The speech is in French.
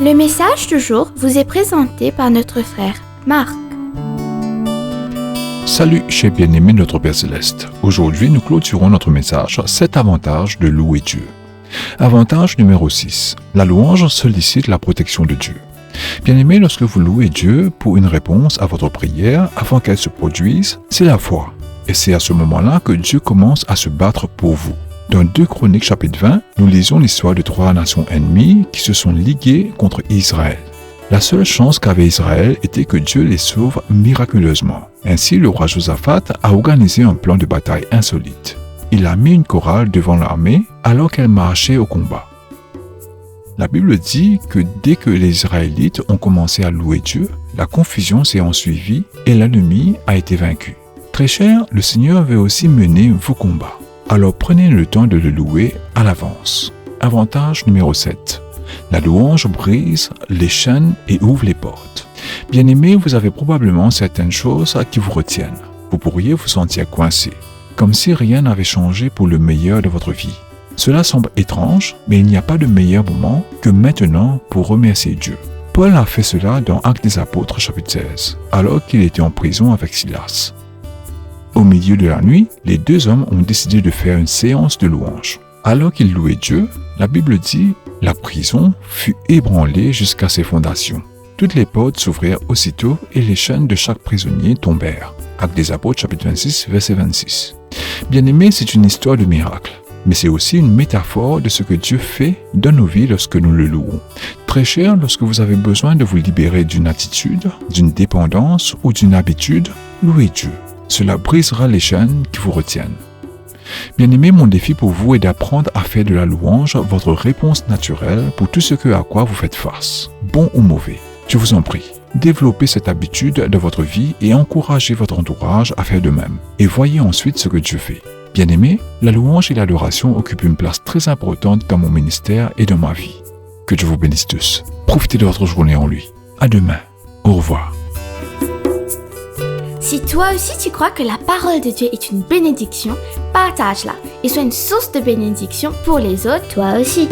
Le message du jour vous est présenté par notre frère Marc. Salut, chers bien-aimés de notre Père Céleste. Aujourd'hui, nous clôturons notre message « 7 avantages de louer Dieu ». Avantage numéro 6. La louange sollicite la protection de Dieu. Bien-aimés, lorsque vous louez Dieu pour une réponse à votre prière avant qu'elle se produise, c'est la foi. Et c'est à ce moment-là que Dieu commence à se battre pour vous. Dans 2 Chroniques chapitre 20, nous lisons l'histoire de 3 nations ennemies qui se sont liguées contre Israël. La seule chance qu'avait Israël était que Dieu les sauve miraculeusement. Ainsi, le roi Josaphat a organisé un plan de bataille insolite. Il a mis une chorale devant l'armée alors qu'elle marchait au combat. La Bible dit que dès que les Israélites ont commencé à louer Dieu, la confusion s'est ensuivie et l'ennemi a été vaincu. Très cher, le Seigneur veut aussi mener vos combats. Alors prenez le temps de le louer à l'avance. Avantage numéro 7. La louange brise les chaînes et ouvre les portes. Bien-aimés, vous avez probablement certaines choses qui vous retiennent. Vous pourriez vous sentir coincé, comme si rien n'avait changé pour le meilleur de votre vie. Cela semble étrange, mais il n'y a pas de meilleur moment que maintenant pour remercier Dieu. Paul a fait cela dans Actes des Apôtres chapitre 16, alors qu'il était en prison avec Silas. Au milieu de la nuit, les 2 hommes ont décidé de faire une séance de louange. Alors qu'ils louaient Dieu, la Bible dit « La prison fut ébranlée jusqu'à ses fondations. Toutes les portes s'ouvrirent aussitôt et les chaînes de chaque prisonnier tombèrent. » Actes des Apôtres, chapitre 26, verset 26. Bien-aimés, c'est une histoire de miracle, mais c'est aussi une métaphore de ce que Dieu fait dans nos vies lorsque nous le louons. Très cher, lorsque vous avez besoin de vous libérer d'une attitude, d'une dépendance ou d'une habitude, louez Dieu. Cela brisera les chaînes qui vous retiennent. Bien-aimés, mon défi pour vous est d'apprendre à faire de la louange votre réponse naturelle pour tout ce à quoi vous faites face, bon ou mauvais. Je vous en prie, développez cette habitude dans votre vie et encouragez votre entourage à faire de même. Et voyez ensuite ce que Dieu fait. Bien-aimés, la louange et l'adoration occupent une place très importante dans mon ministère et dans ma vie. Que Dieu vous bénisse tous. Profitez de votre journée en lui. À demain. Au revoir. Si toi aussi tu crois que la parole de Dieu est une bénédiction, partage-la et sois une source de bénédiction pour les autres, toi aussi.